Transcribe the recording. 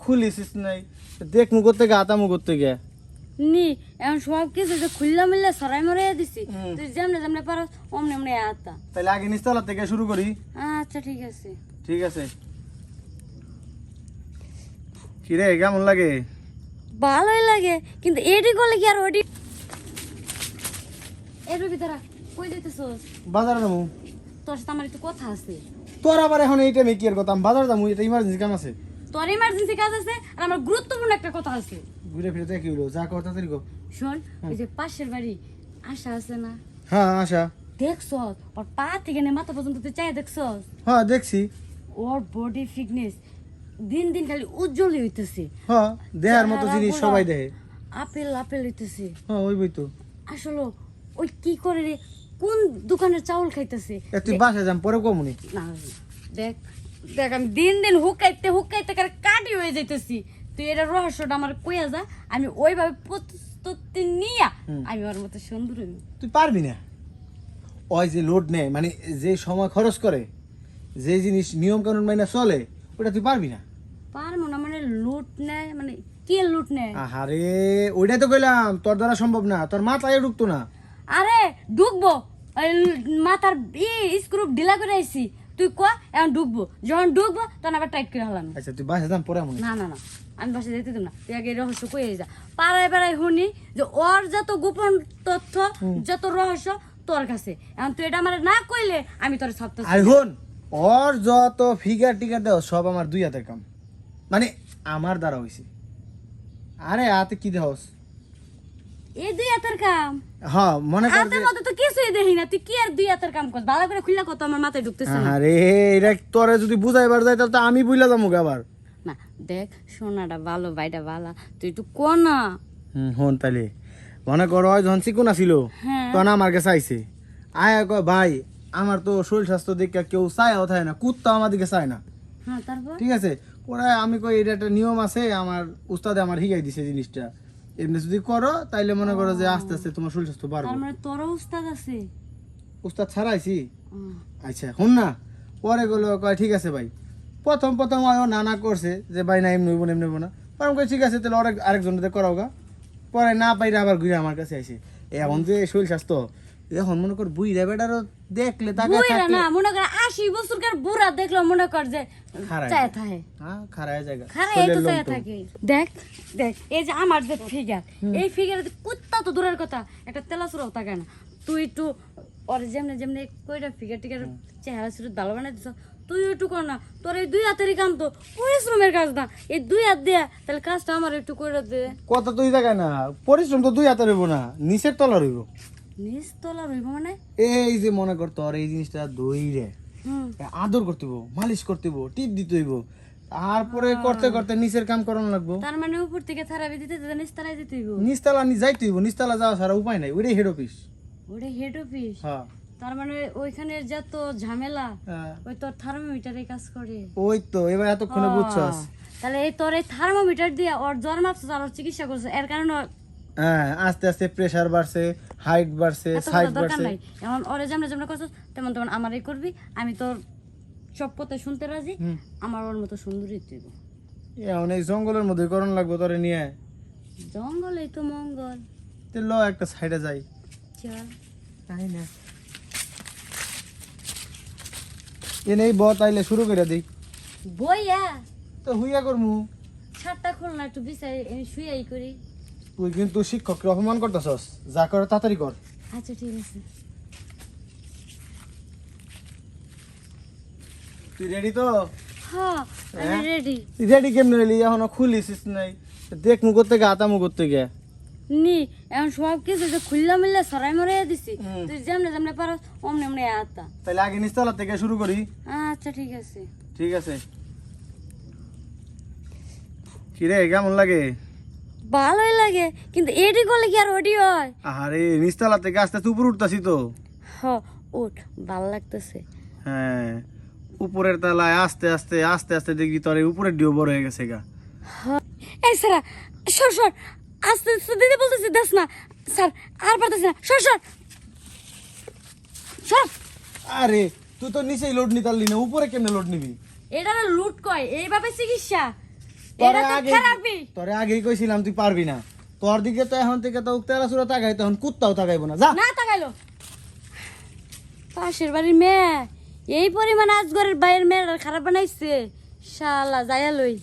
খুলিস নাই দেখ মুখ থেকে আতা মুখ থেকে নি এখন সব কিছু যে খুললা মিললে সরাই মরে দিছি তুই যেমনে যেমনে পারো অমনে অমনে আতা তাহলে আগে নিচতলা থেকে শুরু করি। আচ্ছা ঠিক আছে ঠিক আছে। কিরে কেমন লাগে? ভালোই লাগে কিন্তু এডি করলে কি আর ওডি এর ভিতরে কই যাইতেছস? বাজারে যাবো। তোর সাথে আমার একটু কথা আছে। তোর আবার এখন এই টাইমে কি আর কথা? আমি বাজারে যাবো, এটা ইমার্জেন্সি কাম আছে। তোর ইমার্জেন্সি কাজ আছে আর আমার গুরুত্বপূর্ণ একটা কথা আছে। ঘুরে ফিরে দেখি হলো যা কথা তাড়াতাড়ি কর। শোন ওই যে পাশের বাড়ি আশা আছে না, হ্যাঁ আশা। দেখছস ওর পা থেকে নে মাথা পর্যন্ত তুই চাই দেখছস? হ্যাঁ দেখছি। ওর বডি ফিটনেস দিন দিন খালি উজ্জ্বলই হইতেছে। হ্যাঁ দেহার মতো জিনিস সবাই দেখে। আপেল আপেল হইতেছে। হ্যাঁ ওই বই তো। আসলে ওই কি করে রে, কোন দোকানের চাউল খাইতেছে? তুই বাসায় যাম পরে কমুনি। না দেখ দেখ আমি দিন দিন হুকাইতে হুকাইতে করে কাটি হয়ে যাইতেছি। তুই এটা রহস্যটা আমার কইয়া যা, আমি ওইভাবে প্রস্তুতি নিয়া আমি ওর মতো সুন্দর হইব। তুই পারবি না। ওই যে লোড নেয় মানে যে সময় খরচ করে, যে জিনিস নিয়ম কানুন মাইনা চলে, ওটা তুই পারবি না। পারবো না মানে লুট নেয় মানে কে লুট নেয়? আরে ওইটাই তো কইলাম তোর দ্বারা সম্ভব না, তোর মাথায় ঢুকতো না। আরে ঢুকবো, ওই মাথার স্ক্রু ঢিলা করে আইছি, তুই ক এখন ঢুকবো, যখন ঢুকবো তখন আবার টাইট করে হলাম। আচ্ছা তুই বাসায় যাম পরে মনে। না না না আমি বাসায় যেতে দেব না, তুই আগে এই রহস্য কয়ে যা। পাড়ায় পাড়ায় শুনি যে ওর যত গোপন তথ্য যত রহস্য তোর কাছে, এখন তুই এটা আমার না কইলে আমি তোর সব তথ্য। আর হন ওর যত ফিগার টিগার দেও সব আমার দুই হাতের কাম, মানে আমার দ্বারা হইছে। আরে হাতে কি দেহস? এই দুই হাতের কাম? হ্যাঁ মনে কর হাতের মধ্যে তো কিছুই দেখি না, তুই কি আর দুই হাতের কাম কর? ভালো করে খুললা কত আমার মাথায় ঢুকতেছে না। আরে এটা তোরে যদি বুঝাইবার যায় তাহলে তো আমি বুঝলা যাবো আবার। না দেখ সোনাটা ভালো বাইটা ভালো, তুই একটু ক না। হন তাইলে মনে কর ওই যখন চিকুন আসিল হ্যাঁ। তখন আমার কাছে আইছে, আয়া কয় ভাই আমার তো শরীর স্বাস্থ্য দেখে কেউ চায়ও থাকে না, কুত্তা আমার দিকে চায় না। হ্যাঁ তারপর? ঠিক আছে ওরা আমি কই এটা একটা নিয়ম আছে, আমার উস্তাদে আমার শিখাই দিছে জিনিসটা, এমনি যদি করো তাইলে মনে করো যে আস্তে আস্তে তোমার শরীর স্বাস্থ্য বাড়বে। তার মানে তোরও উস্তাদ আছে? উস্তাদ ছাড়াইছি। হুম। আচ্ছা শুন না, পরে গেলো কয় ঠিক আছে ভাই, প্রথম প্রথম আয়ও নানা করছে যে ভাই না এমনি হইব না এমনি হইব না, পরে কই ঠিক আছে তাহলে আরেকজনদের করাও গা। পরে না পাইরে আবার ঘুরে আমার কাছে আইছে। এখন যে শরীর স্বাস্থ্য এখন মনে কর বুইরা বেটারও দেখলে তাকে বুইরা না মনে কর 80 বছরকার বুড়া দেখলো মনে কর যে খারায়। চায় থাকে। হ্যাঁ খারায় জায়গা খারায় এই তো চায় থাকে। দেখ দেখ এই যে আমার যে ফিগার, এই ফিগারে কুত্তা তো দূরের কথা একটা তেলাচুরাও থাকে না। তুই একটু ওর যেমনে যেমনে কইটা ফিগার টিগার চেহারা সুরত ভালো বানাই দিছ, তুই একটু কর না। তোর এই দুই হাতেরই কাম তো পরিশ্রমের কাজ না, এই দুই হাত দিয়া তাহলে কাজটা আমার একটু করে দে। কথা তুই জায়গায় না, পরিশ্রম তো দুই হাতে রইব না, নিচের তলা রইব। নিচ তলা রইব মানে? এই যে মনে কর তোর এই জিনিসটা দইরে আদর করতে হইব, মালিশ করতে হইব, টিপ দিতে হইব, তারপরে করতে করতে নিচের কাম করানো লাগবো। তার মানে উপর থেকে থারাবি দিতে দিতে নিচ তলায় দিতে হইব? নিচতলা যাইতে হইব, নিচতলা যাওয়া ছাড়া উপায় নাই, ওইটাই হেড অফিস। ওটা হেড অফিস? হ্যাঁ তার মানে ওইখানে যত ঝামেলা ওই তোর থার্মোমিটারে কাজ করে। ওই তো এবার এতক্ষণে বুঝছস। তাহলে এই তোর এই থার্মোমিটার দিয়ে ওর জ্বর মাপছিস আর ওর চিকিৎসা করছিস, এর কারণে হ্যাঁ আস্তে আস্তে প্রেসার বাড়ছে, হাইট বাড়ছে, এত সাইজ দরকার বাড়ছে। নাই। এমন ওরে যেমন যেমন করছিস তেমন তেমন আমারই করবি, আমি তোর সব কথা শুনতে রাজি। আমার ওর মতো সুন্দরী তুই। এখন এই জঙ্গলের মধ্যে করণ লাগবো তোরে নিয়ে। জঙ্গলেই তো মঙ্গল। তে ল একটা সাইডে যাই। চল। তাই না এ নেই ব তাইলে শুরু করে দিই। বইয়া তো হুইয়া করমু। ছাদটা খোল না একটু বিছাই শুয়াই করি। তুই কিন্তু শিক্ষককে অপমান করতেছস, যা করে তাড়াতাড়ি কর। আচ্ছা ঠিক আছে। তুই রেডি তো? হ্যাঁ আমি রেডি। রেডি কেমনে হইলি? এখনো খুলিস নাই, দেখ মুখ থেকে আতা মুখ থেকে নি এখন সব কিছু যে খুললা মিললে সরাই মরে দিছি, তুই যেমনে যেমনে পারো অমনে অমনে আতা। তাহলে আগে নিচতলা থেকে শুরু করি। আচ্ছা ঠিক আছে। ঠিক আছে। কিরে কেমন লাগে? ভালোই লাগে কিন্তু এডি করলে কি আর ওডি হয়? আরে নিচতলা থেকে আস্তে আস্তে উপরে উঠতাছি তো। হ উঠ, ভাল লাগতেছে। হ্যাঁ উপরের তলায় আস্তে আস্তে আস্তে আস্তে দেখবি তোর উপরের ডিও বড় হয়ে গেছে গা। এই সারা সর সর, আস্তে আস্তে দিদি বলতেছি দেখ না স্যার, আর পারতেছি না, সর সর সর। আরে তুই তো নিচেই লোড নিতে পারলি না, উপরে কেমনে লোড নিবি? এটা লুট কয় এইভাবে চিকিৎসা? এটা তো থেরাপি। তোরে আগেই কইছিলাম তুই পারবি না, তোর দিকে তো এখন থেকে তো তেরা সুরা তাকাই, তখন কুত্তাও তাকাইবো না, যা। না তাকাইলো পাশের বাড়ির মেয়ে এই পরিমাণ আজগরের বাইরের মেয়েরা খারাপ বানাইছে, শালা যাইয়া লই।